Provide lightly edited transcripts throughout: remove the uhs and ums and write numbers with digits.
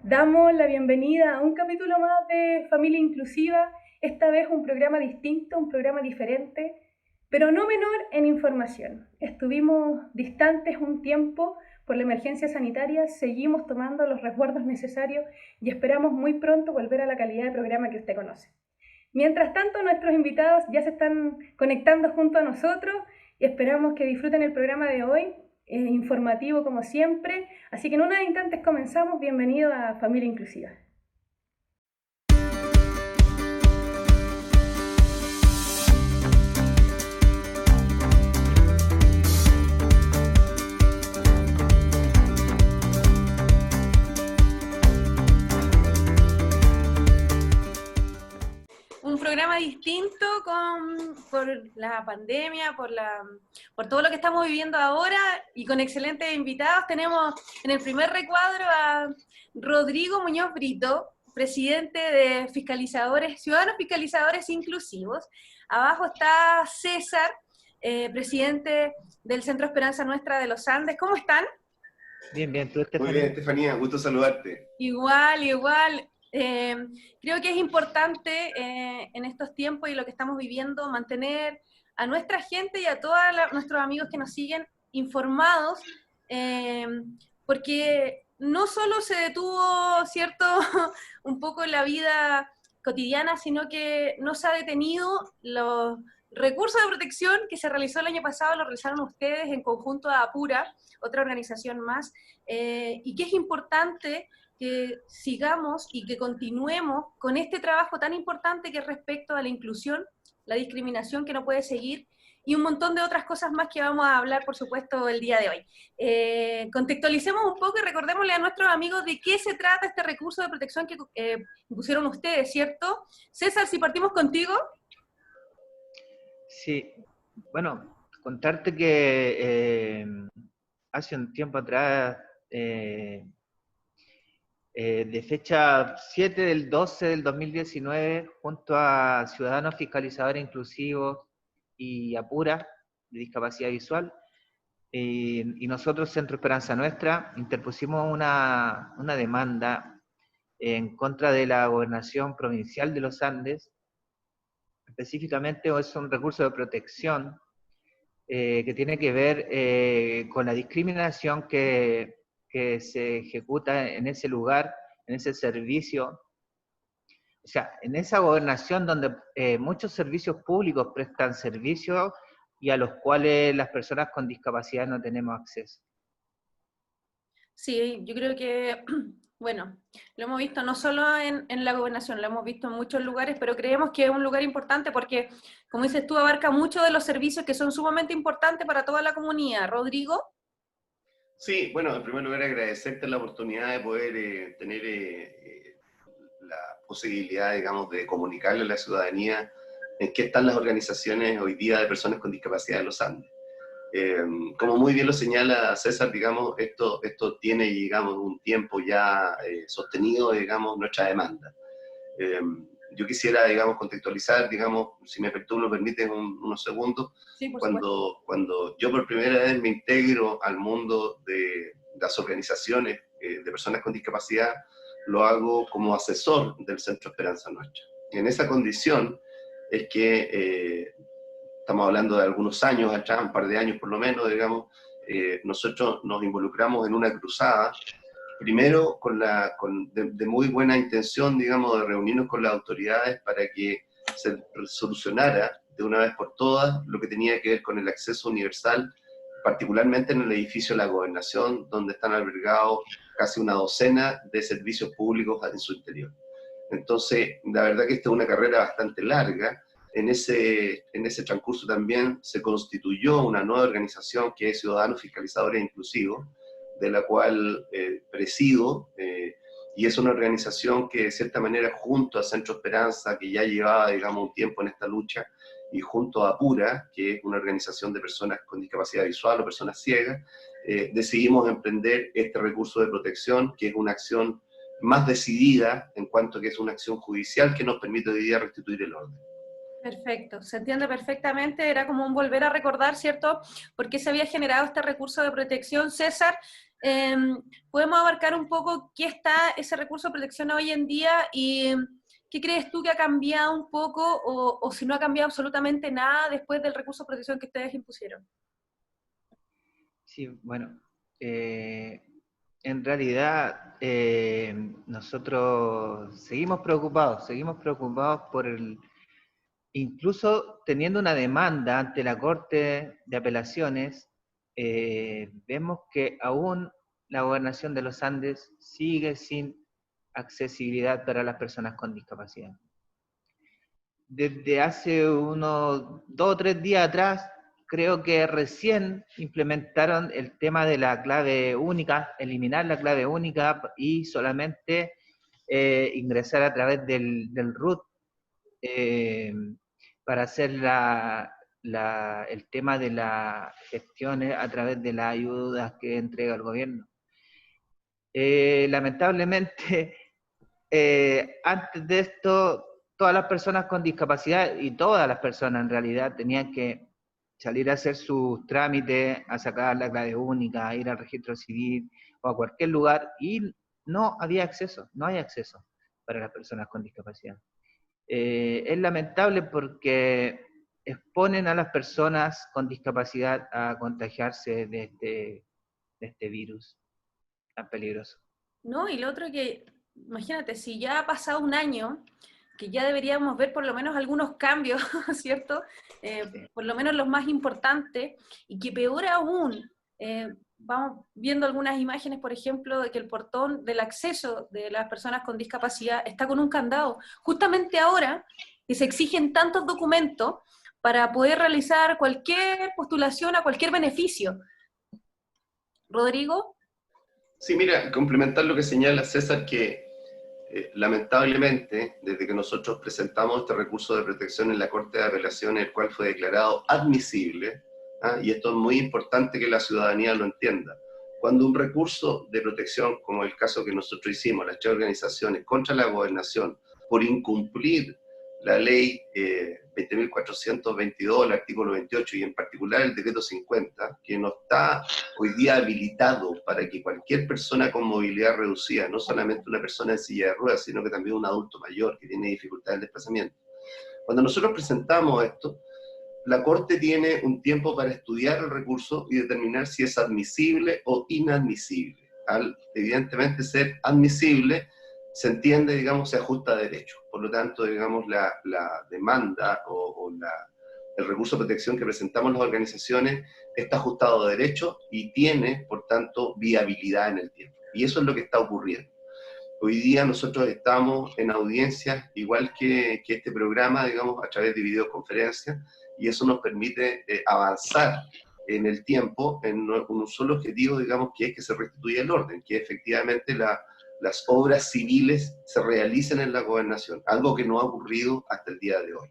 Damos la bienvenida a un capítulo más de Familia Inclusiva, esta vez un programa distinto, un programa diferente, pero no menor en información. Estuvimos distantes un tiempo por la emergencia sanitaria, seguimos tomando los resguardos necesarios y esperamos muy pronto volver a la calidad de programa que usted conoce. Mientras tanto, nuestros invitados ya se están conectando junto a nosotros y esperamos que disfruten el programa de hoy, informativo como siempre. Así que en unos instantes comenzamos. Bienvenido a Familia Inclusiva. Un programa distinto por la pandemia, por todo lo que estamos viviendo ahora y con excelentes invitados. Tenemos en el primer recuadro a Rodrigo Muñoz Brito, presidente de Ciudadanos Fiscalizadores Inclusivos. Abajo está César, presidente del Centro Esperanza Nuestra de los Andes. ¿Cómo están? Bien, bien, tú, Estefanía. Muy bien, Estefanía, gusto saludarte. Igual. Creo que es importante en estos tiempos y lo que estamos viviendo mantener a nuestra gente y a todos nuestros amigos que nos siguen informados, porque no solo se detuvo, ¿cierto?, un poco la vida cotidiana, sino que no se ha detenido los recursos de protección que se realizó el año pasado, lo realizaron ustedes en conjunto a Apura, otra organización más, y que es importante que sigamos y que continuemos con este trabajo tan importante que es respecto a la inclusión, la discriminación que no puede seguir, y un montón de otras cosas más que vamos a hablar, por supuesto, el día de hoy. Contextualicemos un poco y recordémosle a nuestros amigos de qué se trata este recurso de protección que pusieron ustedes, ¿cierto? César, si partimos contigo. Sí, bueno, contarte que hace un tiempo atrás, de fecha 7 del 12 del 2019, junto a Ciudadanos Fiscalizadores Inclusivos y Apura, de Discapacidad Visual, y nosotros, Centro Esperanza Nuestra, interpusimos una demanda en contra de la Gobernación Provincial de los Andes. Específicamente es un recurso de protección que tiene que ver con la discriminación que se ejecuta en ese lugar, en ese servicio. O sea, en esa gobernación donde muchos servicios públicos prestan servicios y a los cuales las personas con discapacidad no tenemos acceso. Sí, yo creo que, bueno, lo hemos visto no solo en la gobernación, lo hemos visto en muchos lugares, pero creemos que es un lugar importante porque, como dices tú, abarca muchos de los servicios que son sumamente importantes para toda la comunidad. Rodrigo. Sí, bueno, en primer lugar agradecerte la oportunidad de poder tener la posibilidad, digamos, de comunicarle a la ciudadanía en qué están las organizaciones hoy día de personas con discapacidad de los Andes. Como muy bien lo señala César, digamos, esto tiene, digamos, un tiempo ya sostenido, digamos, nuestra demanda. Yo quisiera, digamos, contextualizar, digamos, si tú me permites unos segundos, Sí, por cuando yo por primera vez me integro al mundo de las organizaciones de personas con discapacidad, lo hago como asesor del Centro Esperanza Nuestra. En esa condición es que estamos hablando de algunos años atrás, un par de años por lo menos, digamos, nosotros nos involucramos en una cruzada, primero de muy buena intención, digamos, de reunirnos con las autoridades para que se solucionara de una vez por todas lo que tenía que ver con el acceso universal, particularmente en el edificio de la Gobernación, donde están albergados casi una docena de servicios públicos en su interior. Entonces, la verdad que esta es una carrera bastante larga. En ese transcurso también se constituyó una nueva organización que es Ciudadanos Fiscalizadores Inclusivos, de la cual presido, y es una organización que de cierta manera junto a Centro Esperanza, que ya llevaba, digamos, un tiempo en esta lucha, y junto a Apura, que es una organización de personas con discapacidad visual o personas ciegas, decidimos emprender este recurso de protección, que es una acción más decidida en cuanto a que es una acción judicial que nos permite hoy día restituir el orden. Perfecto, se entiende perfectamente, era como un volver a recordar, ¿cierto?, por qué se había generado este recurso de protección. César, podemos abarcar un poco qué está ese recurso de protección hoy en día y qué crees tú que ha cambiado un poco o si no ha cambiado absolutamente nada después del recurso de protección que ustedes impusieron. Sí, bueno, en realidad nosotros seguimos preocupados por incluso teniendo una demanda ante la Corte de Apelaciones, vemos que aún la Gobernación de los Andes sigue sin accesibilidad para las personas con discapacidad. Desde hace unos 2 o 3 días atrás, creo que recién implementaron el tema de la clave única, eliminar la clave única y solamente ingresar a través del RUT para hacer el tema de las gestiones a través de las ayudas que entrega el gobierno. Lamentablemente, antes de esto, todas las personas con discapacidad, y todas las personas en realidad, tenían que salir a hacer sus trámites, a sacar la clave única, a ir al registro civil o a cualquier lugar, y no había acceso, no hay acceso para las personas con discapacidad. Es lamentable porque exponen a las personas con discapacidad a contagiarse de este virus tan peligroso. No, y lo otro que, imagínate, si ya ha pasado un año, que ya deberíamos ver por lo menos algunos cambios, ¿cierto? Sí. Por lo menos los más importantes, y que peor aún, vamos viendo algunas imágenes, por ejemplo, de que el portón del acceso de las personas con discapacidad está con un candado. Justamente ahora que se exigen tantos documentos para poder realizar cualquier postulación a cualquier beneficio. Rodrigo. Sí, mira, complementar lo que señala César, que lamentablemente, desde que nosotros presentamos este recurso de protección en la Corte de Apelaciones, el cual fue declarado admisible, y esto es muy importante que la ciudadanía lo entienda, cuando un recurso de protección, como el caso que nosotros hicimos, las 3 organizaciones, contra la gobernación, por incumplir la ley 20.422, el artículo 28, y en particular el decreto 50, que no está hoy día habilitado para que cualquier persona con movilidad reducida, no solamente una persona en silla de ruedas, sino que también un adulto mayor que tiene dificultad en desplazamiento. Cuando nosotros presentamos esto, la Corte tiene un tiempo para estudiar el recurso y determinar si es admisible o inadmisible. Al evidentemente ser admisible, se entiende, digamos, se ajusta a derecho. Por lo tanto, digamos, la demanda o el recurso de protección que presentamos las organizaciones está ajustado a derecho y tiene, por tanto, viabilidad en el tiempo. Y eso es lo que está ocurriendo. Hoy día nosotros estamos en audiencias, igual que este programa, digamos, a través de videoconferencias, y eso nos permite avanzar en el tiempo en un solo objetivo, digamos, que es que se restituya el orden, que efectivamente las obras civiles se realicen en la gobernación, algo que no ha ocurrido hasta el día de hoy.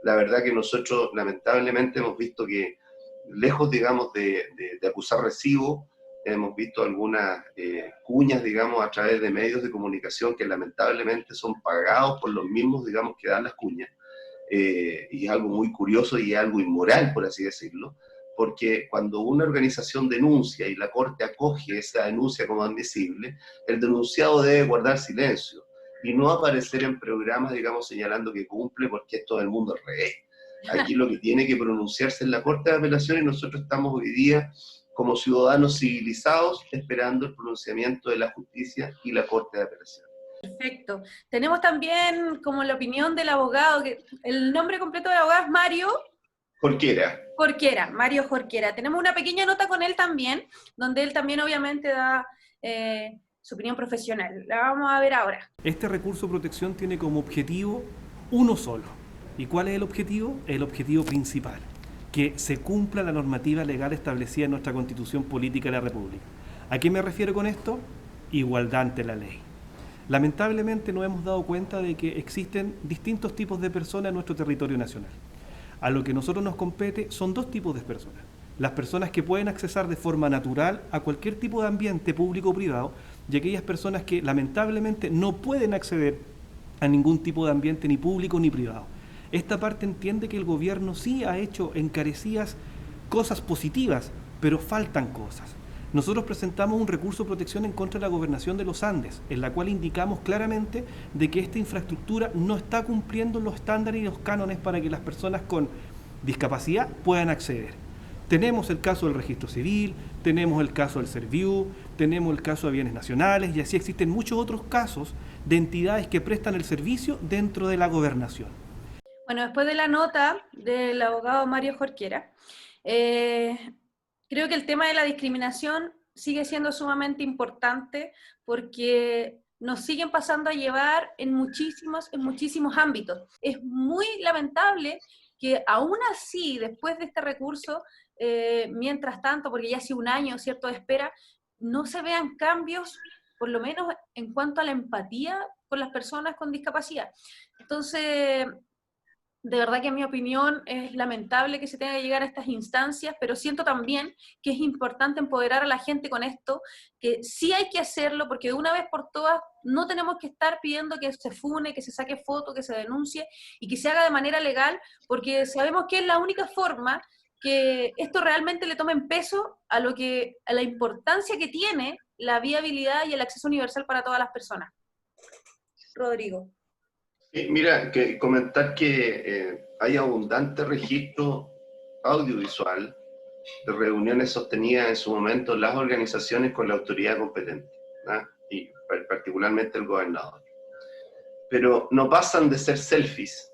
La verdad que nosotros lamentablemente hemos visto que, lejos, digamos, de acusar recibo, hemos visto algunas cuñas, digamos, a través de medios de comunicación que lamentablemente son pagados por los mismos, digamos, que dan las cuñas, y es algo muy curioso y es algo inmoral, por así decirlo, porque cuando una organización denuncia y la Corte acoge esa denuncia como admisible, el denunciado debe guardar silencio y no aparecer en programas, digamos, señalando que cumple porque es todo el mundo al revés. Aquí lo que tiene que pronunciarse es la Corte de Apelaciones y nosotros estamos hoy día como ciudadanos civilizados esperando el pronunciamiento de la justicia y la Corte de Apelaciones. Perfecto. Tenemos también como la opinión del abogado, que el nombre completo del abogado es Mario Jorquera, Mario Jorquera. Tenemos una pequeña nota con él también, donde él también obviamente da su opinión profesional. La vamos a ver ahora. Este recurso de protección tiene como objetivo uno solo. ¿Y cuál es el objetivo? El objetivo principal, que se cumpla la normativa legal establecida en nuestra Constitución Política de la República. ¿A qué me refiero con esto? Igualdad ante la ley. Lamentablemente nos hemos dado cuenta de que existen distintos tipos de personas en nuestro territorio nacional. A lo que a nosotros nos compete son 2 tipos de personas. Las personas que pueden accesar de forma natural a cualquier tipo de ambiente público o privado, y aquellas personas que lamentablemente no pueden acceder a ningún tipo de ambiente ni público ni privado. Esta parte entiende que el gobierno sí ha hecho encarecidas cosas positivas, pero faltan cosas. nosotros presentamos un recurso de protección en contra de la Gobernación de los Andes, en la cual indicamos claramente de que esta infraestructura no está cumpliendo los estándares y los cánones para que las personas con discapacidad puedan acceder. Tenemos el caso del registro civil, tenemos el caso del Serviu, tenemos el caso de bienes nacionales, y así existen muchos otros casos de entidades que prestan el servicio dentro de la gobernación. Bueno, después de la nota del abogado Mario Jorquera, creo que el tema de la discriminación sigue siendo sumamente importante porque nos siguen pasando a llevar en muchísimos ámbitos. Es muy lamentable que aún así, después de este recurso, mientras tanto, porque ya hace un año, ¿cierto?, de espera, no se vean cambios, por lo menos en cuanto a la empatía con las personas con discapacidad. Entonces, de verdad que en mi opinión es lamentable que se tenga que llegar a estas instancias, pero siento también que es importante empoderar a la gente con esto, que sí hay que hacerlo, porque de una vez por todas no tenemos que estar pidiendo que se fune, que se saque foto, que se denuncie, y que se haga de manera legal, porque sabemos que es la única forma que esto realmente le tome en peso a la importancia que tiene la viabilidad y el acceso universal para todas las personas. Rodrigo. Mira, comentar que hay abundante registro audiovisual de reuniones sostenidas en su momento en las organizaciones con la autoridad competente, ¿no? Y particularmente el gobernador. Pero no pasan de ser selfies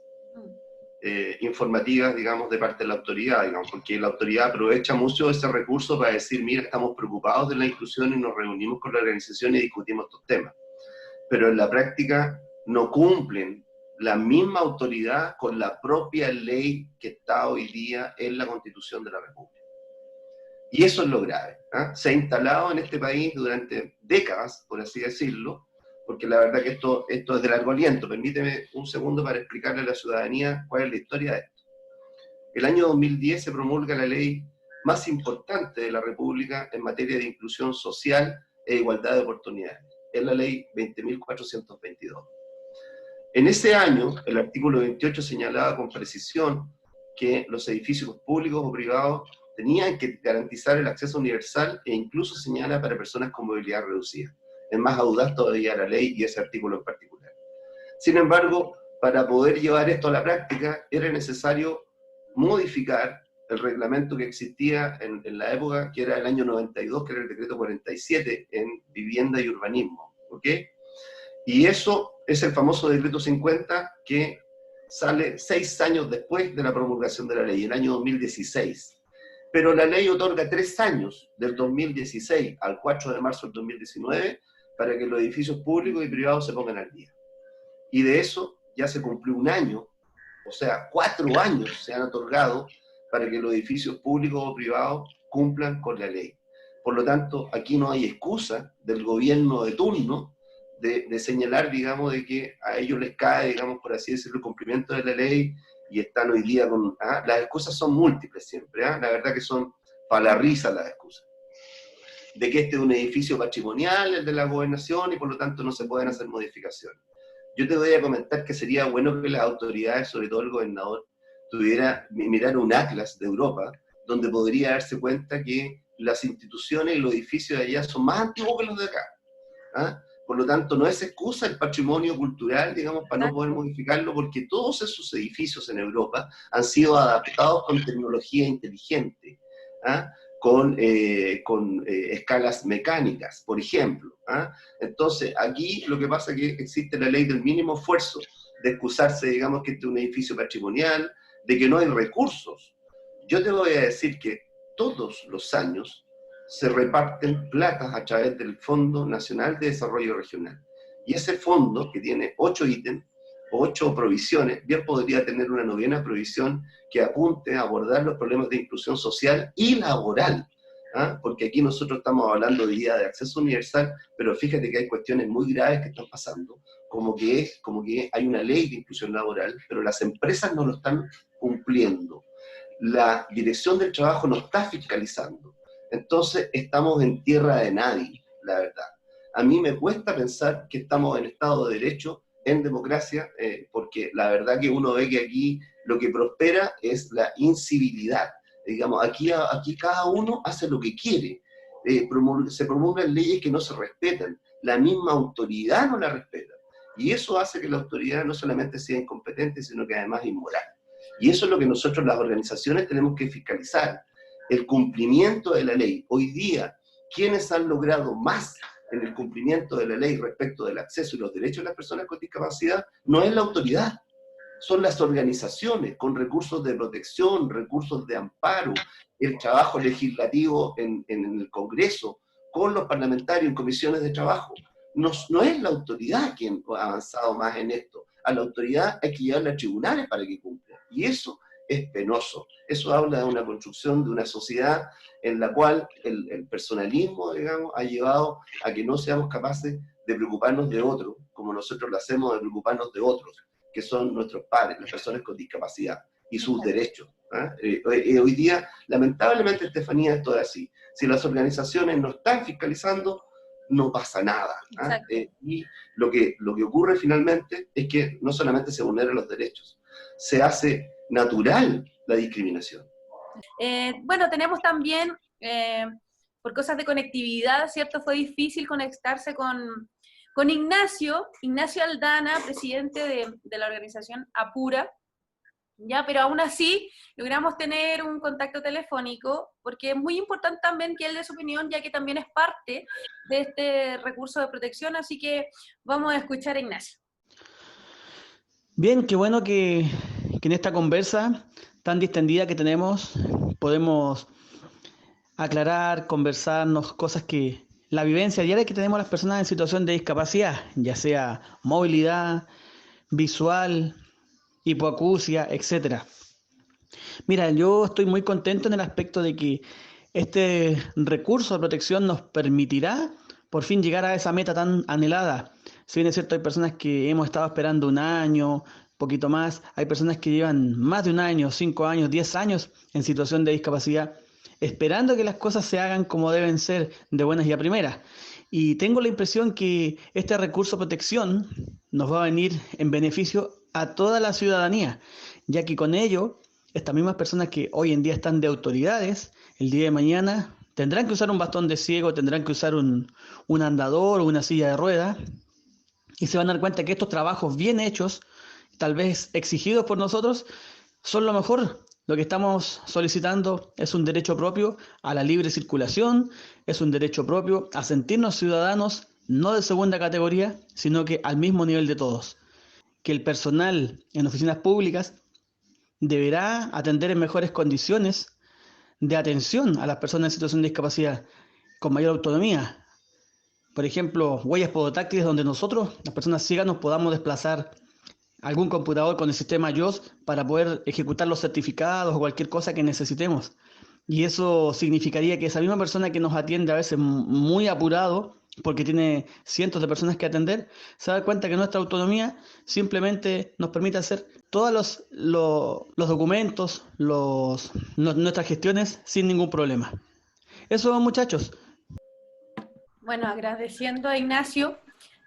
informativas, digamos, de parte de la autoridad, digamos, porque la autoridad aprovecha mucho ese recurso para decir, mira, estamos preocupados de la inclusión y nos reunimos con la organización y discutimos estos temas. Pero en la práctica no cumplen la misma autoridad con la propia ley que está hoy día en la Constitución de la República. Y eso es lo grave, ¿eh? Se ha instalado en este país durante décadas, por así decirlo, porque la verdad que esto es de largo aliento. Permíteme un segundo para explicarle a la ciudadanía cuál es la historia de esto. El año 2010 se promulga la ley más importante de la República en materia de inclusión social e igualdad de oportunidades. Es la ley 20.422. En ese año, el artículo 28 señalaba con precisión que los edificios públicos o privados tenían que garantizar el acceso universal e incluso señala para personas con movilidad reducida. Es más audaz todavía la ley y ese artículo en particular. Sin embargo, para poder llevar esto a la práctica, era necesario modificar el reglamento que existía en la época, que era el año 92, que era el decreto 47 en vivienda y urbanismo, ¿ok? Y eso es el famoso decreto 50 que sale 6 años después de la promulgación de la ley, el año 2016. Pero la ley otorga 3 años, del 2016 al 4 de marzo del 2019, para que los edificios públicos y privados se pongan al día. Y de eso ya se cumplió 1 año, o sea, 4 años se han otorgado para que los edificios públicos o privados cumplan con la ley. Por lo tanto, aquí no hay excusa del gobierno de turno de señalar, digamos, de que a ellos les cae, digamos, por así decirlo, el cumplimiento de la ley y están hoy día con... Las excusas son múltiples siempre, la verdad que son para la risa las excusas. De que este es un edificio patrimonial, el de la gobernación, y por lo tanto no se pueden hacer modificaciones. Yo te voy a comentar que sería bueno que las autoridades, sobre todo el gobernador, mirar un atlas de Europa, donde podría darse cuenta que las instituciones y los edificios de allá son más antiguos que los de acá. Por lo tanto, no es excusa el patrimonio cultural, digamos, para no poder modificarlo, porque todos esos edificios en Europa han sido adaptados con tecnología inteligente, con escalas mecánicas, por ejemplo. Entonces, aquí lo que pasa es que existe la ley del mínimo esfuerzo, de excusarse, digamos, que este es un edificio patrimonial, de que no hay recursos. Yo te voy a decir que todos los años se reparten platas a través del Fondo Nacional de Desarrollo Regional. Y ese fondo, que tiene 8 ítems, 8 provisiones, bien podría tener una 9ª provisión que apunte a abordar los problemas de inclusión social y laboral. Porque aquí nosotros estamos hablando de guía de acceso universal, pero fíjate que hay cuestiones muy graves que están pasando, como que hay una ley de inclusión laboral, pero las empresas no lo están cumpliendo. La Dirección del Trabajo no está fiscalizando. Entonces estamos en tierra de nadie, la verdad. A mí me cuesta pensar que estamos en Estado de Derecho, en democracia, porque la verdad que uno ve que aquí lo que prospera es la incivilidad. Digamos, aquí cada uno hace lo que quiere. se promulgan leyes que no se respetan, la misma autoridad no la respeta. Y eso hace que la autoridad no solamente sea incompetente, sino que además inmoral. Y eso es lo que nosotros, las organizaciones, tenemos que fiscalizar, el cumplimiento de la ley. Hoy día, quienes han logrado más en el cumplimiento de la ley respecto del acceso y los derechos de las personas con discapacidad no es la autoridad, son las organizaciones con recursos de protección, recursos de amparo, el trabajo legislativo en el Congreso, con los parlamentarios en comisiones de trabajo. No es la autoridad quien ha avanzado más en esto. A la autoridad hay que llevarla a tribunales para que cumpla. Y eso es penoso. Eso habla de una construcción de una sociedad en la cual el personalismo, digamos, ha llevado a que no seamos capaces de preocuparnos de otros, como nosotros lo hacemos, de preocuparnos de otros, que son nuestros padres, las personas con discapacidad, y sus derechos. Hoy día, lamentablemente, Estefanía, esto es así. Si las organizaciones no están fiscalizando, no pasa nada. Y lo que ocurre finalmente es que no solamente se vulneran los derechos, se hace natural la discriminación. Bueno, tenemos también, por cosas de conectividad, ¿cierto? Fue difícil conectarse con Ignacio Aldana, presidente de la organización Apura, ¿ya? Pero aún así logramos tener un contacto telefónico, porque es muy importante también que él dé su opinión, ya que también es parte de este recurso de protección, así que vamos a escuchar a Ignacio. Bien, qué bueno que en esta conversa tan distendida que tenemos podemos aclarar, conversarnos cosas que la vivencia diaria que tenemos las personas en situación de discapacidad, ya sea movilidad, visual, hipoacusia, etcétera. Mira, yo estoy muy contento en el aspecto de que este recurso de protección nos permitirá por fin llegar a esa meta tan anhelada. Si bien es cierto, hay personas que hemos estado esperando un año, poquito más, hay personas que llevan más de un año, 5 años, 10 años en situación de discapacidad, esperando que las cosas se hagan como deben ser, de buenas y a primeras. Y tengo la impresión que este recurso de protección nos va a venir en beneficio a toda la ciudadanía, ya que con ello, estas mismas personas que hoy en día están de autoridades, el día de mañana tendrán que usar un bastón de ciego, tendrán que usar un andador o una silla de ruedas, y se van a dar cuenta que estos trabajos bien hechos, tal vez exigidos por nosotros, son lo mejor. Lo que estamos solicitando es un derecho propio a la libre circulación, es un derecho propio a sentirnos ciudadanos, no de segunda categoría, sino que al mismo nivel de todos. Que el personal en oficinas públicas deberá atender en mejores condiciones de atención a las personas en situación de discapacidad, con mayor autonomía. Por ejemplo, huellas podotáctiles donde nosotros, las personas ciegas, nos podamos desplazar a algún computador con el sistema JOS para poder ejecutar los certificados o cualquier cosa que necesitemos. Y eso significaría que esa misma persona que nos atiende a veces muy apurado, porque tiene cientos de personas que atender, se da cuenta que nuestra autonomía simplemente nos permite hacer todos los documentos, nuestras gestiones sin ningún problema. Eso, muchachos. Bueno, agradeciendo a Ignacio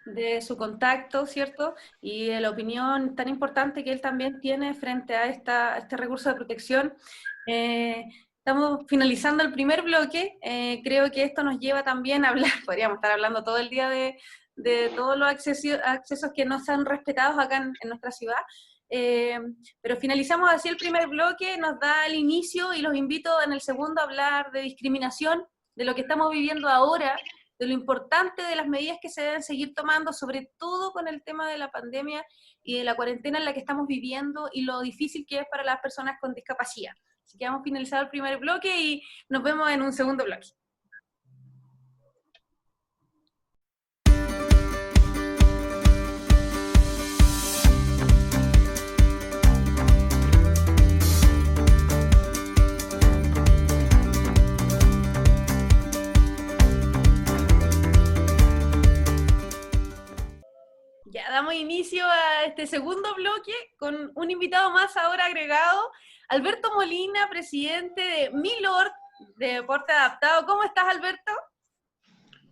de su contacto, ¿cierto? Y de la opinión tan importante que él también tiene frente a este recurso de protección. Estamos finalizando el primer bloque. Creo que esto nos lleva también a hablar, podríamos estar hablando todo el día de todos los accesos que no sean respetados acá en nuestra ciudad. Pero finalizamos así el primer bloque, nos da el inicio y los invito en el segundo a hablar de discriminación, de lo que estamos viviendo ahora, de lo importante de las medidas que se deben seguir tomando, sobre todo con el tema de la pandemia y de la cuarentena en la que estamos viviendo y lo difícil que es para las personas con discapacidad. Así que hemos finalizado el primer bloque y nos vemos en un segundo bloque. Ya damos inicio a este segundo bloque con un invitado más ahora agregado, Alberto Molina, presidente de Milord, de Deporte Adaptado. ¿Cómo estás, Alberto?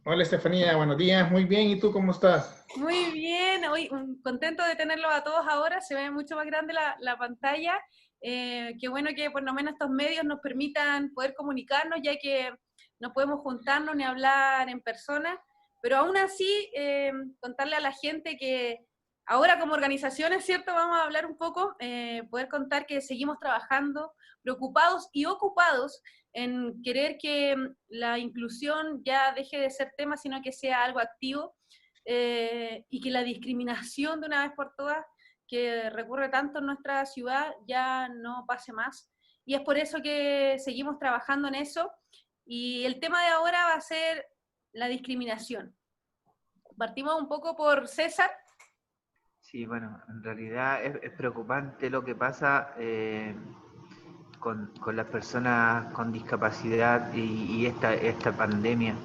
Hola, Estefanía, buenos días, muy bien, ¿y tú cómo estás? Muy bien, hoy contento de tenerlos a todos ahora, se ve mucho más grande la pantalla. Qué bueno que por lo menos estos medios nos permitan poder comunicarnos, ya que no podemos juntarnos ni hablar en persona, pero aún así contarle a la gente que ahora como organizaciones, ¿cierto? Vamos a hablar un poco, poder contar que seguimos trabajando, preocupados y ocupados en querer que la inclusión ya deje de ser tema, sino que sea algo activo, y que la discriminación de una vez por todas, que recurre tanto en nuestra ciudad, ya no pase más. Y es por eso que seguimos trabajando en eso. Y el tema de ahora va a ser la discriminación. Partimos un poco por César. Sí, bueno, en realidad es preocupante lo que pasa con las personas con discapacidad y esta pandemia.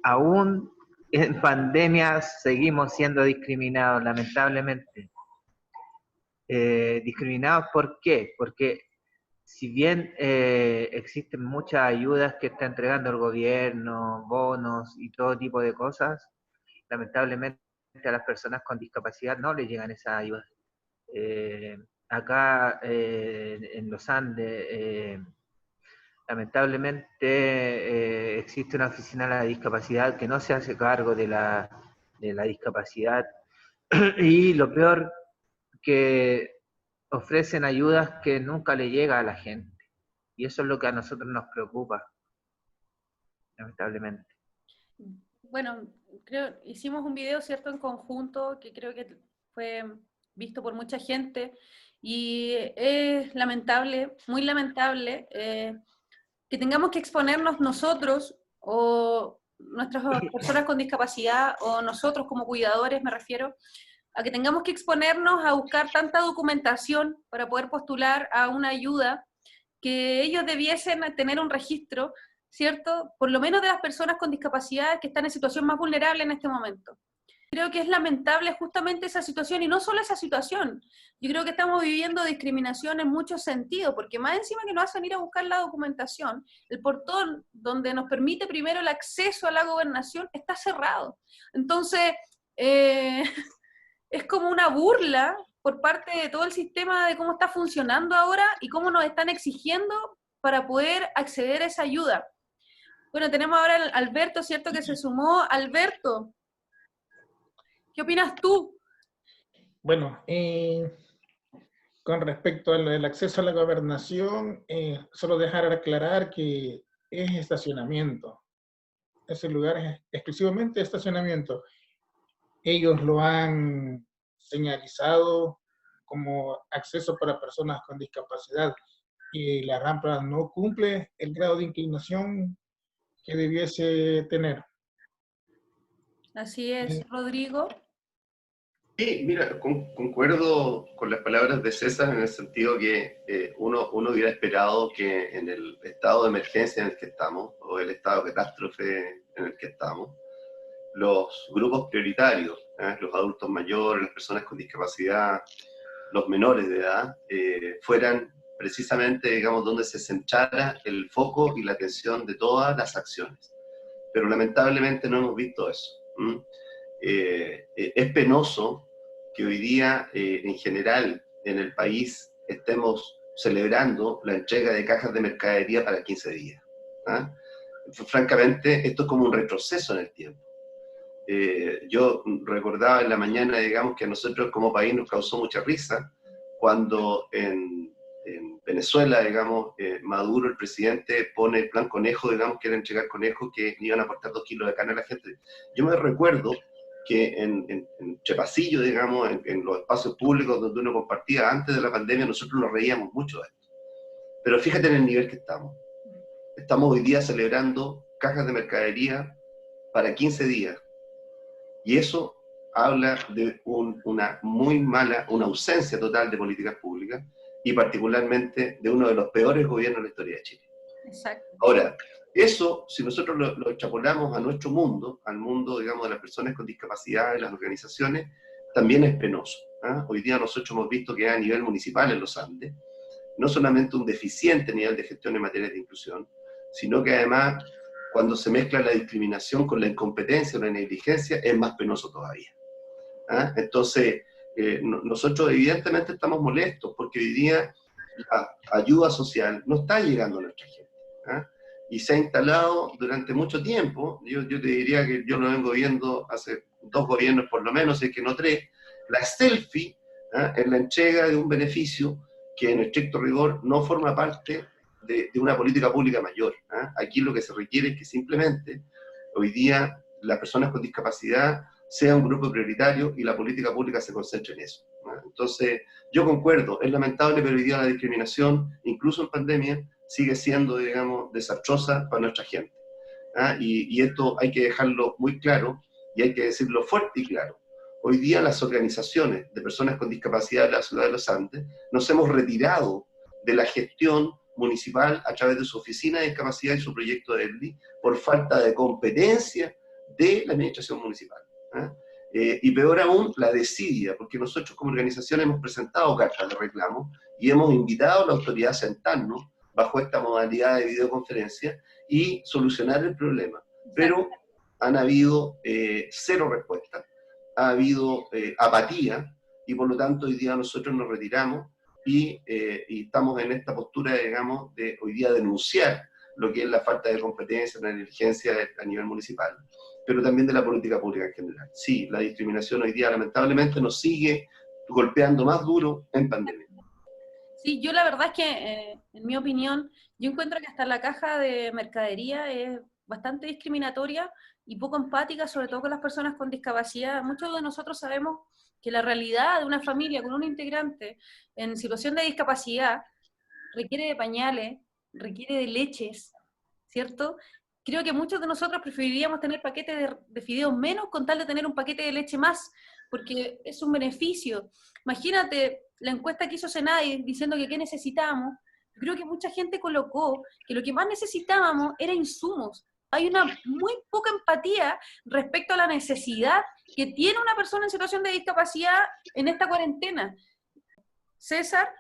Aún en pandemia seguimos siendo discriminados, lamentablemente. ¿Discriminados por qué? Porque si bien existen muchas ayudas que está entregando el gobierno, bonos y todo tipo de cosas, lamentablemente a las personas con discapacidad no les llegan esas ayudas. Acá en los Andes, lamentablemente existe una oficina de la discapacidad que no se hace cargo de la discapacidad y lo peor, que ofrecen ayudas que nunca le llega a la gente. Y eso es lo que a nosotros nos preocupa, lamentablemente. Bueno, hicimos un video, ¿cierto?, en conjunto, que creo que fue visto por mucha gente, y es lamentable, muy lamentable, que tengamos que exponernos nosotros, o nuestras personas con discapacidad, o nosotros como cuidadores, me refiero, a que tengamos que exponernos a buscar tanta documentación para poder postular a una ayuda, que ellos debiesen tener un registro, ¿cierto? Por lo menos de las personas con discapacidad que están en situación más vulnerable en este momento. Creo que es lamentable justamente esa situación, y no solo esa situación. Yo creo que estamos viviendo discriminación en muchos sentidos, porque más encima que nos hacen ir a buscar la documentación, el portón donde nos permite primero el acceso a la gobernación está cerrado. Entonces, es como una burla por parte de todo el sistema de cómo está funcionando ahora y cómo nos están exigiendo para poder acceder a esa ayuda. Bueno, tenemos ahora a Alberto, ¿cierto?, que se sumó. Alberto, ¿qué opinas tú? Bueno, con respecto al acceso a la gobernación, solo dejar aclarar que es estacionamiento. Ese lugar es exclusivamente estacionamiento. Ellos lo han señalizado como acceso para personas con discapacidad, y la rampa no cumple el grado de inclinación que debiese tener. Así es, Rodrigo. Sí, mira, concuerdo con las palabras de César en el sentido que uno hubiera esperado que en el estado de emergencia en el que estamos, o el estado de catástrofe en el que estamos, los grupos prioritarios, los adultos mayores, las personas con discapacidad, los menores de edad, fueran precisamente, digamos, donde se centrara el foco y la atención de todas las acciones. Pero lamentablemente no hemos visto eso. Es penoso que hoy día, en general, en el país, estemos celebrando la entrega de cajas de mercadería para 15 días. Francamente, esto es como un retroceso en el tiempo. Yo recordaba en la mañana, digamos, que a nosotros como país nos causó mucha risa cuando en Venezuela, digamos, Maduro, el presidente, pone el plan conejo, digamos, que era entregar conejos que iban a aportar 2 kilos de carne a la gente. Yo me recuerdo que en Chepasillo, digamos, en los espacios públicos donde uno compartía antes de la pandemia, nosotros nos reíamos mucho de esto. Pero fíjate en el nivel que estamos. Estamos hoy día celebrando cajas de mercadería para 15 días. Y eso habla de una ausencia total de políticas públicas, y particularmente de uno de los peores gobiernos de la historia de Chile. Exacto. Ahora, eso, si nosotros lo extrapolamos a nuestro mundo, al mundo, digamos, de las personas con discapacidad, de las organizaciones, también es penoso. Hoy día nosotros hemos visto que a nivel municipal en los Andes, no solamente un deficiente nivel de gestión en materia de inclusión, sino que además, cuando se mezcla la discriminación con la incompetencia o la negligencia, es más penoso todavía. Entonces, nosotros evidentemente estamos molestos porque hoy día la ayuda social no está llegando a nuestra gente. ¿ah? Y se ha instalado durante mucho tiempo, yo te diría que yo lo vengo viendo hace 2 gobiernos por lo menos, si es que no 3, la selfie, ¿ah? En la entrega de un beneficio que en estricto rigor no forma parte de una política pública mayor. ¿Ah? Aquí lo que se requiere es que simplemente hoy día las personas con discapacidad sea un grupo prioritario y la política pública se concentre en eso. ¿Ah? Entonces, yo concuerdo, es lamentable, pero hoy día la discriminación, incluso en pandemia, sigue siendo, digamos, desastrosa para nuestra gente. ¿Ah? Y esto hay que dejarlo muy claro y hay que decirlo fuerte y claro. Hoy día las organizaciones de personas con discapacidad de la ciudad de los Andes nos hemos retirado de la gestión municipal a través de su oficina de discapacidad y su proyecto de ELDI por falta de competencia de la administración municipal. ¿Ah? Y peor aún, la desidia, porque nosotros como organización hemos presentado cartas de reclamo y hemos invitado a la autoridad a sentarnos bajo esta modalidad de videoconferencia y solucionar el problema. Pero han habido 0 respuestas, ha habido apatía, y por lo tanto hoy día nosotros nos retiramos y estamos en esta postura, digamos, de hoy día denunciar lo que es la falta de competencia, la negligencia a nivel municipal, pero también de la política pública en general. Sí, la discriminación hoy día lamentablemente nos sigue golpeando más duro en pandemia. Sí, yo la verdad es que, en mi opinión, yo encuentro que hasta la caja de mercadería es bastante discriminatoria y poco empática, sobre todo con las personas con discapacidad. Muchos de nosotros sabemos que la realidad de una familia con un integrante en situación de discapacidad requiere de pañales, requiere de leches, ¿cierto? Creo que muchos de nosotros preferiríamos tener paquetes de fideos menos con tal de tener un paquete de leche más, porque es un beneficio. Imagínate la encuesta que hizo Senai diciendo que qué necesitábamos. Creo que mucha gente colocó que lo que más necesitábamos era insumos. Hay una muy poca empatía respecto a la necesidad que tiene una persona en situación de discapacidad en esta cuarentena. César.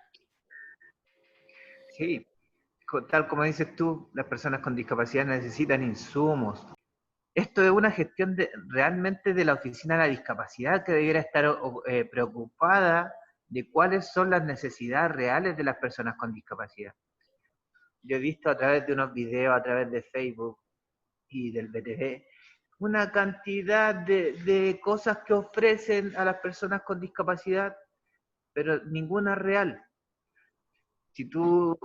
Sí, tal como dices tú, las personas con discapacidad necesitan insumos. Esto es una gestión realmente de la Oficina de la Discapacidad, que debiera estar preocupada de cuáles son las necesidades reales de las personas con discapacidad. Yo he visto a través de unos videos, a través de Facebook y del BTV, una cantidad de cosas que ofrecen a las personas con discapacidad, pero ninguna real. Si tú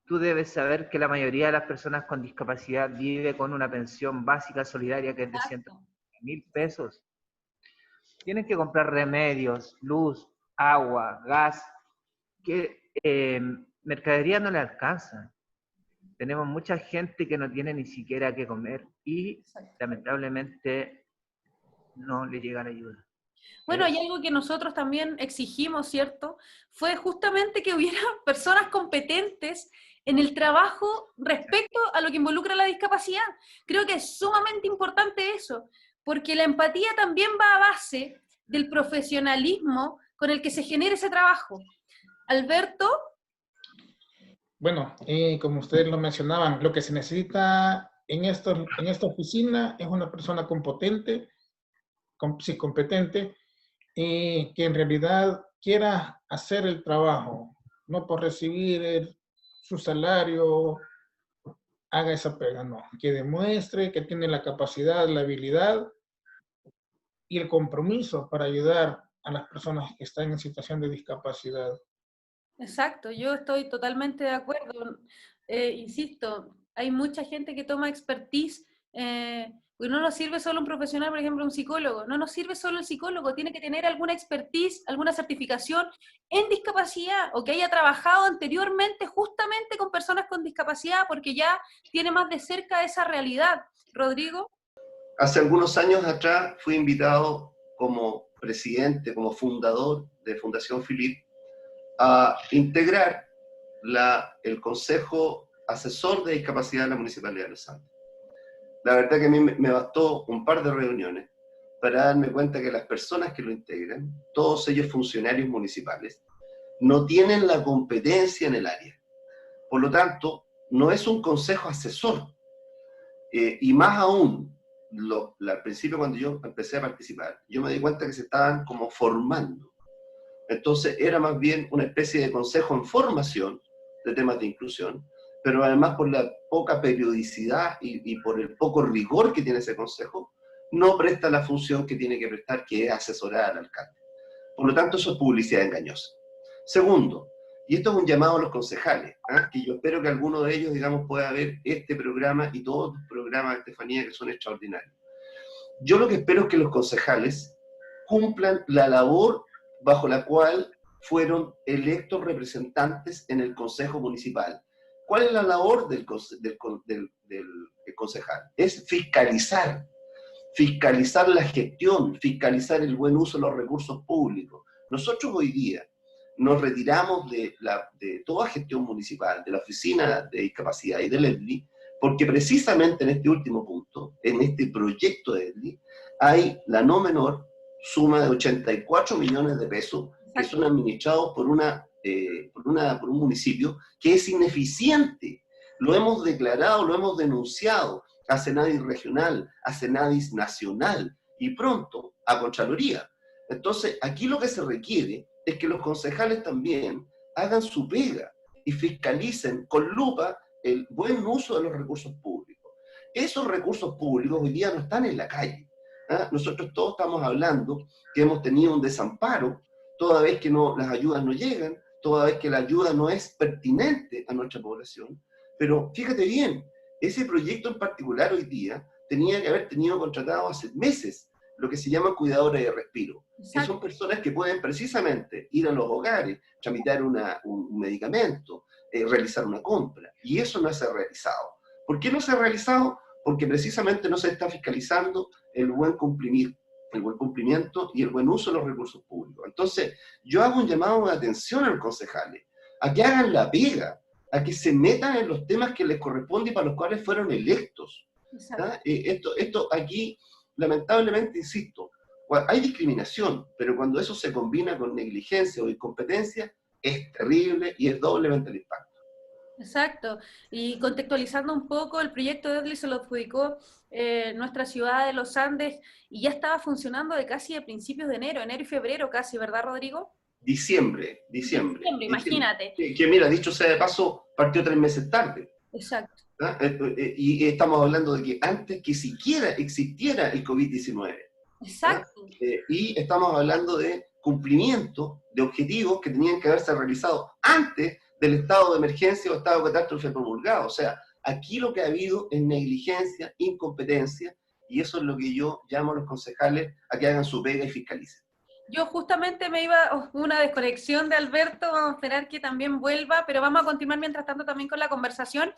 debes saber que la mayoría de las personas con discapacidad vive con una pensión básica solidaria que es de 100.000 pesos. Tienen que comprar remedios, luz, agua, gas, que mercadería no le alcanza. Tenemos mucha gente que no tiene ni siquiera qué comer y lamentablemente no le llega la ayuda. Bueno, hay algo que nosotros también exigimos, ¿cierto? Fue justamente que hubiera personas competentes en el trabajo respecto a lo que involucra la discapacidad. Creo que es sumamente importante eso, porque la empatía también va a base del profesionalismo con el que se genera ese trabajo. Alberto. Bueno, como ustedes lo mencionaban, lo que se necesita en esta oficina es una persona competente, que en realidad quiera hacer el trabajo, no por recibir su salario, haga esa pega, no. Que demuestre que tiene la capacidad, la habilidad y el compromiso para ayudar a las personas que están en situación de discapacidad. Exacto, yo estoy totalmente de acuerdo. Insisto, hay mucha gente que toma expertise, porque no nos sirve solo un profesional, por ejemplo, un psicólogo, no nos sirve solo el psicólogo, tiene que tener alguna expertise, alguna certificación en discapacidad, o que haya trabajado anteriormente justamente con personas con discapacidad, porque ya tiene más de cerca esa realidad. Rodrigo. Hace algunos años atrás fui invitado como presidente, como fundador de Fundación Filip, a integrar el Consejo Asesor de Discapacidad de la Municipalidad de Los Andes. La verdad que a mí me bastó un par de reuniones para darme cuenta que las personas que lo integran, todos ellos funcionarios municipales, no tienen la competencia en el área. Por lo tanto, no es un consejo asesor. Y más aún, al principio cuando yo empecé a participar, yo me di cuenta que se estaban como formando. Entonces era más bien una especie de consejo en formación de temas de inclusión, pero además por la poca periodicidad y por el poco rigor que tiene ese consejo, no presta la función que tiene que prestar, que es asesorar al alcalde. Por lo tanto, eso es publicidad engañosa. Segundo, y esto es un llamado a los concejales, que yo espero que alguno de ellos, digamos, pueda ver este programa y todos los programas de Estefanía que son extraordinarios. Yo lo que espero es que los concejales cumplan la labor bajo la cual fueron electos representantes en el Consejo Municipal. ¿Cuál es la labor del concejal? Es fiscalizar la gestión, fiscalizar el buen uso de los recursos públicos. Nosotros hoy día nos retiramos de toda gestión municipal, de la Oficina de Discapacidad y del EDLI, porque precisamente en este último punto, en este proyecto de EDLI, hay la no menor suma de 84 millones de pesos que son administrados por un municipio que es ineficiente. Lo hemos declarado, lo hemos denunciado a Senadis regional, a Senadis nacional y pronto a Contraloría. Entonces, aquí lo que se requiere es que los concejales también hagan su pega y fiscalicen con lupa el buen uso de los recursos públicos. Esos recursos públicos hoy día no están en la calle. Nosotros todos estamos hablando que hemos tenido un desamparo, toda vez que las ayudas no llegan, toda vez que la ayuda no es pertinente a nuestra población. Pero fíjate bien, ese proyecto en particular hoy día tenía que haber tenido contratado hace meses lo que se llama cuidadores de respiro, que son personas que pueden precisamente ir a los hogares, tramitar un medicamento, realizar una compra, y eso no se ha realizado. ¿Por qué no se ha realizado? Porque precisamente no se está fiscalizando el buen cumplimiento y el buen uso de los recursos públicos. Entonces, yo hago un llamado de atención a los concejales, a que hagan la pega, a que se metan en los temas que les corresponde y para los cuales fueron electos. Esto aquí, lamentablemente, insisto, hay discriminación, pero cuando eso se combina con negligencia o incompetencia, es terrible y es doblemente el impacto. Exacto, y contextualizando un poco, el proyecto de EDLI se lo adjudicó nuestra ciudad de los Andes y ya estaba funcionando de principios de enero y febrero casi, ¿verdad, Rodrigo? Diciembre, imagínate. Que mira, dicho sea de paso, partió 3 meses tarde. Exacto. Y estamos hablando de que antes que siquiera existiera el COVID-19. Exacto. Y estamos hablando de cumplimiento de objetivos que tenían que haberse realizado antes del estado de emergencia o estado de catástrofe promulgado. O sea, aquí lo que ha habido es negligencia, incompetencia, y eso es lo que yo llamo a los concejales a que hagan su pega y fiscalicen. Yo justamente me iba, una desconexión de Alberto, vamos a esperar que también vuelva, pero vamos a continuar mientras tanto también con la conversación.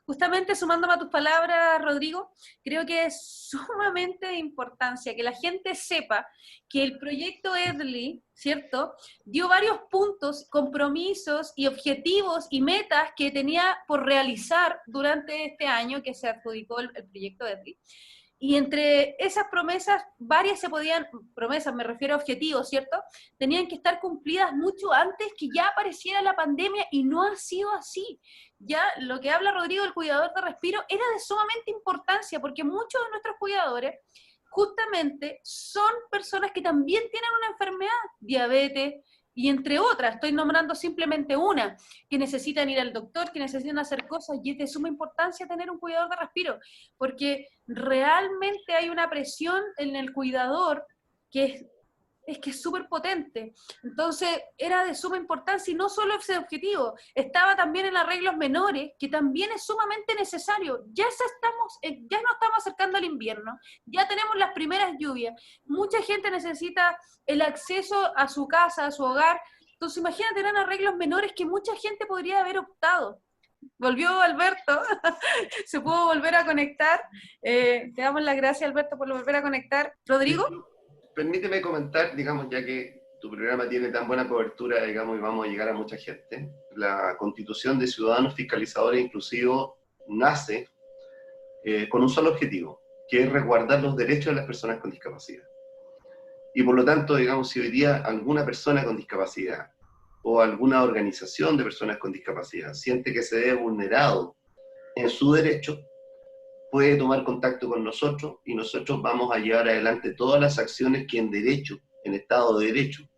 Justamente sumándome a tus palabras, Rodrigo, creo que es sumamente de importancia que la gente sepa que el proyecto EDLI, ¿cierto?, dio varios puntos, compromisos y objetivos y metas que tenía por realizar durante este año que se adjudicó el proyecto EDLI. Y entre esas promesas, varias promesas me refiero a objetivos, ¿cierto? Tenían que estar cumplidas mucho antes que ya apareciera la pandemia y no ha sido así. Ya lo que habla Rodrigo del cuidador de respiro era de sumamente importancia porque muchos de nuestros cuidadores justamente son personas que también tienen una enfermedad, diabetes, y entre otras, estoy nombrando simplemente una, que necesitan ir al doctor, que necesitan hacer cosas, y es de suma importancia tener un cuidador de respiro, porque realmente hay una presión en el cuidador que es súper potente. Entonces, era de suma importancia, y no solo ese objetivo, estaba también en arreglos menores, que también es sumamente necesario. Ya nos estamos acercando al invierno, ya tenemos las primeras lluvias, mucha gente necesita el acceso a su casa, a su hogar. Entonces, imagínate, eran arreglos menores que mucha gente podría haber optado. Volvió Alberto, se pudo volver a conectar. Te damos las gracias, Alberto, por volver a conectar. ¿Rodrigo? Permíteme comentar, digamos, ya que tu programa tiene tan buena cobertura, digamos, y vamos a llegar a mucha gente. La Constitución de Ciudadanos Fiscalizadores Inclusivos nace con un solo objetivo, que es resguardar los derechos de las personas con discapacidad. Y por lo tanto, digamos, si hoy día alguna persona con discapacidad o alguna organización de personas con discapacidad siente que se ve vulnerado en su derecho, puede tomar contacto con nosotros y nosotros vamos a llevar adelante todas las acciones que en derecho, en Estado de Derecho,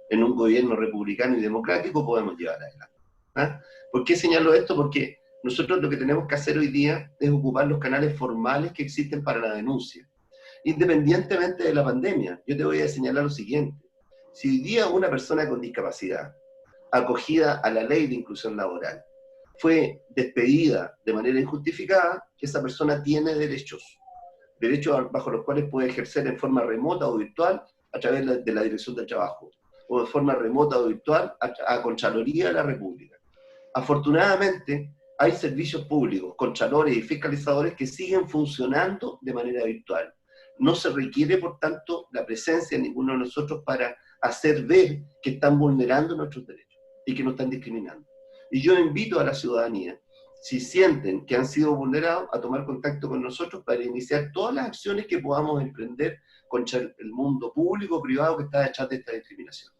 en un gobierno republicano y democrático podemos llevar adelante. ¿Ah? ¿Por qué señalo esto? Porque nosotros lo que tenemos que hacer hoy día es ocupar los canales formales que existen para la denuncia. Independientemente de la pandemia, yo te voy a señalar lo siguiente. Si hoy día una persona con discapacidad, acogida a la ley de inclusión laboral, fue despedida de manera injustificada, esa persona tiene derechos bajo los cuales puede ejercer en forma remota o virtual a través de la Dirección del Trabajo, o de forma remota o virtual a Contraloría de la República. Afortunadamente, hay servicios públicos, contralores y fiscalizadores que siguen funcionando de manera virtual. No se requiere, por tanto, la presencia de ninguno de nosotros para hacer ver que están vulnerando nuestros derechos y que nos están discriminando. Y yo invito a la ciudadanía, si sienten que han sido vulnerados, a tomar contacto con nosotros para iniciar todas las acciones que podamos emprender contra el mundo público o privado que está detrás de esta discriminación.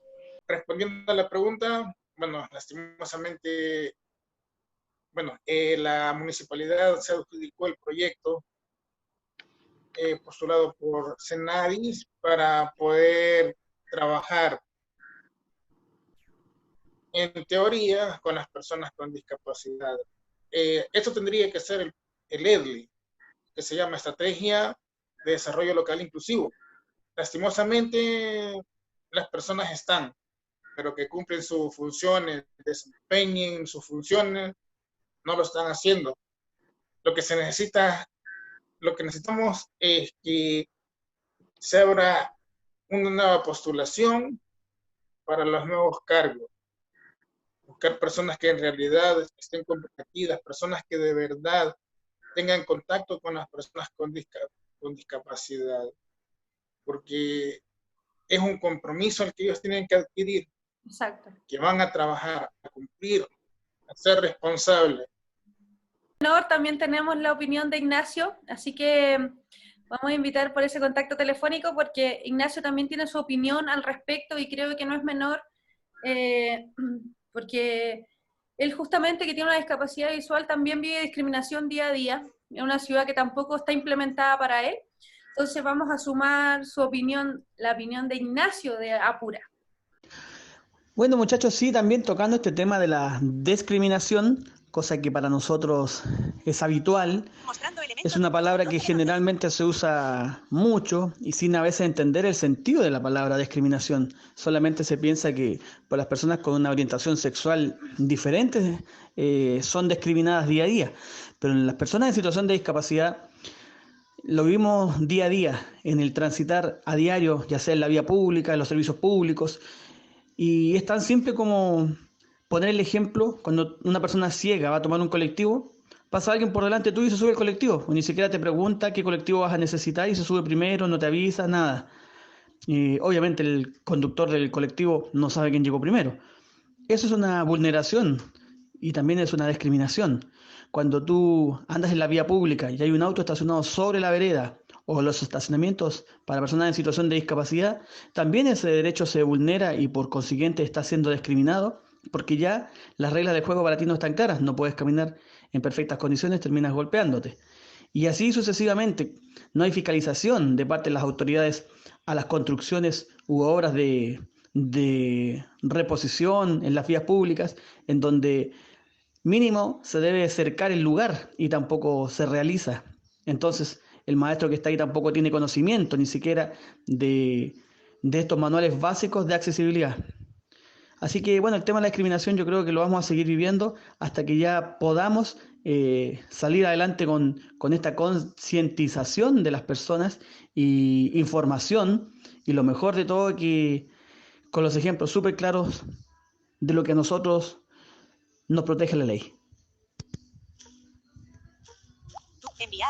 Respondiendo a la pregunta, bueno, lastimosamente, la municipalidad se adjudicó el proyecto postulado por Senadis para poder trabajar en teoría con las personas con discapacidad. Esto tendría que ser el EDLI, que se llama Estrategia de Desarrollo Local Inclusivo. Lastimosamente, las personas están, pero que cumplen sus funciones, desempeñen sus funciones, no lo están haciendo. Lo que necesitamos es que se abra una nueva postulación para los nuevos cargos. Buscar personas que en realidad estén comprometidas, personas que de verdad tengan contacto con las personas con discapacidad, porque es un compromiso el que ellos tienen que adquirir. Exacto. Que van a trabajar, a cumplir, a ser responsables. También tenemos la opinión de Ignacio, así que vamos a invitar por ese contacto telefónico porque Ignacio también tiene su opinión al respecto y creo que no es menor, porque él justamente que tiene una discapacidad visual también vive discriminación día a día en una ciudad que tampoco está implementada para él. Entonces vamos a sumar su opinión, la opinión de Ignacio de Apura. Bueno, muchachos, sí, también tocando este tema de la discriminación, cosa que para nosotros es habitual, es una palabra que generalmente se usa mucho y sin a veces entender el sentido de la palabra discriminación. Solamente se piensa que por las personas con una orientación sexual diferente son discriminadas día a día, pero en las personas en situación de discapacidad lo vivimos día a día, en el transitar a diario, ya sea en la vía pública, en los servicios públicos. Y es tan simple como poner el ejemplo, cuando una persona ciega va a tomar un colectivo, pasa alguien por delante tuyo y se sube el colectivo, o ni siquiera te pregunta qué colectivo vas a necesitar y se sube primero, no te avisa, nada. Y obviamente el conductor del colectivo no sabe quién llegó primero. Eso es una vulneración y también es una discriminación. Cuando tú andas en la vía pública y hay un auto estacionado sobre la vereda, o los estacionamientos para personas en situación de discapacidad, también ese derecho se vulnera y por consiguiente está siendo discriminado, porque ya las reglas del juego para ti no están claras, no puedes caminar en perfectas condiciones, terminas golpeándote. Y así sucesivamente, no hay fiscalización de parte de las autoridades a las construcciones u obras de reposición en las vías públicas, en donde mínimo se debe cercar el lugar y tampoco se realiza. Entonces, el maestro que está ahí tampoco tiene conocimiento ni siquiera de estos manuales básicos de accesibilidad. Así que bueno, el tema de la discriminación yo creo que lo vamos a seguir viviendo hasta que ya podamos salir adelante con esta concientización de las personas y información, y lo mejor de todo que con los ejemplos súper claros de lo que a nosotros nos protege la ley.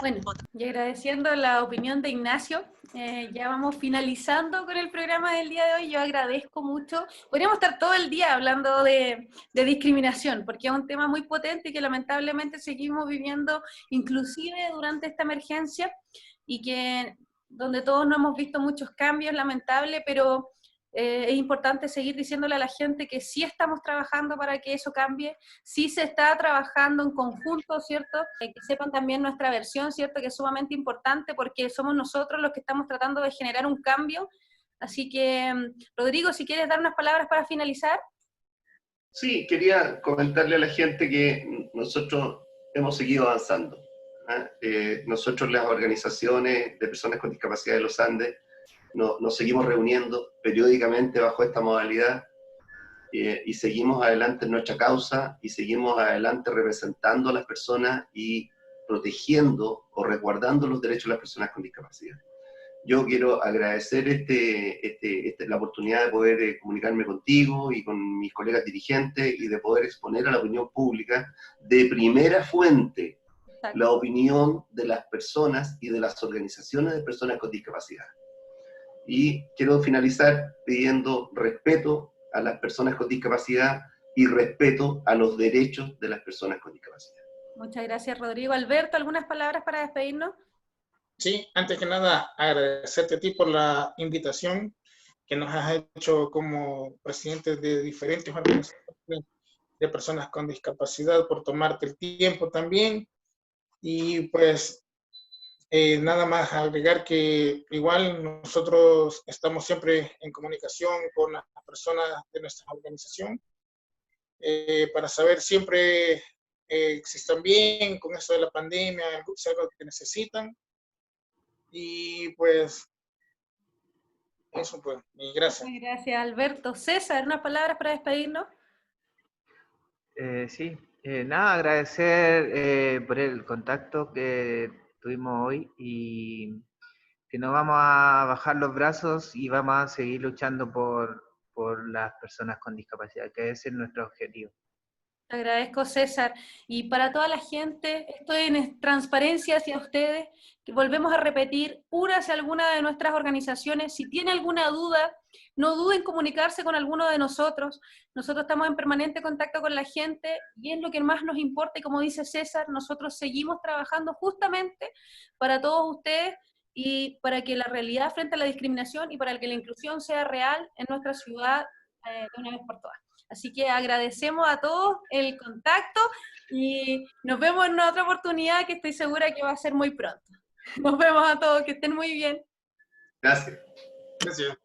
Bueno, y agradeciendo la opinión de Ignacio, ya vamos finalizando con el programa del día de hoy. Yo agradezco mucho. Podríamos estar todo el día hablando de discriminación, porque es un tema muy potente y que lamentablemente seguimos viviendo, inclusive durante esta emergencia, y que donde todos no hemos visto muchos cambios, lamentable, pero es importante seguir diciéndole a la gente que sí estamos trabajando para que eso cambie, sí se está trabajando en conjunto, ¿cierto? Que sepan también nuestra versión, ¿cierto? Que es sumamente importante porque somos nosotros los que estamos tratando de generar un cambio. Así que, Rodrigo, si quieres dar unas palabras para finalizar. Sí, quería comentarle a la gente que nosotros hemos seguido avanzando. Nosotros, las organizaciones de personas con discapacidad de los Andes, nos seguimos reuniendo periódicamente bajo esta modalidad y seguimos adelante en nuestra causa y seguimos adelante representando a las personas y protegiendo o resguardando los derechos de las personas con discapacidad. Yo quiero agradecer la oportunidad de poder comunicarme contigo y con mis colegas dirigentes y de poder exponer a la opinión pública de primera fuente la opinión de las personas y de las organizaciones de personas con discapacidad. Y quiero finalizar pidiendo respeto a las personas con discapacidad y respeto a los derechos de las personas con discapacidad. Muchas gracias, Rodrigo. Alberto, ¿algunas palabras para despedirnos? Sí, antes que nada, agradecerte a ti por la invitación que nos has hecho como presidente de diferentes organizaciones de personas con discapacidad, por tomarte el tiempo también. Y pues nada más agregar que igual nosotros estamos siempre en comunicación con las personas de nuestra organización para saber siempre si están bien con eso de la pandemia, si hay algo que necesitan. Y pues eso pues, y gracias. Muchas gracias, Alberto. César, ¿unas palabras para despedirnos? Sí, nada, agradecer por el contacto que tuvimos hoy y que no vamos a bajar los brazos y vamos a seguir luchando por las personas con discapacidad, que ese es nuestro objetivo. Te agradezco, César. Y para toda la gente, esto es transparencia hacia ustedes, que volvemos a repetir, únase a alguna de nuestras organizaciones. Si tiene alguna duda, no duden en comunicarse con alguno de nosotros. Nosotros estamos en permanente contacto con la gente y es lo que más nos importa. Y como dice César, nosotros seguimos trabajando justamente para todos ustedes y para que la realidad frente a la discriminación y para que la inclusión sea real en nuestra ciudad de una vez por todas. Así que agradecemos a todos el contacto y nos vemos en otra oportunidad que estoy segura que va a ser muy pronto. Nos vemos a todos, que estén muy bien. Gracias. Gracias.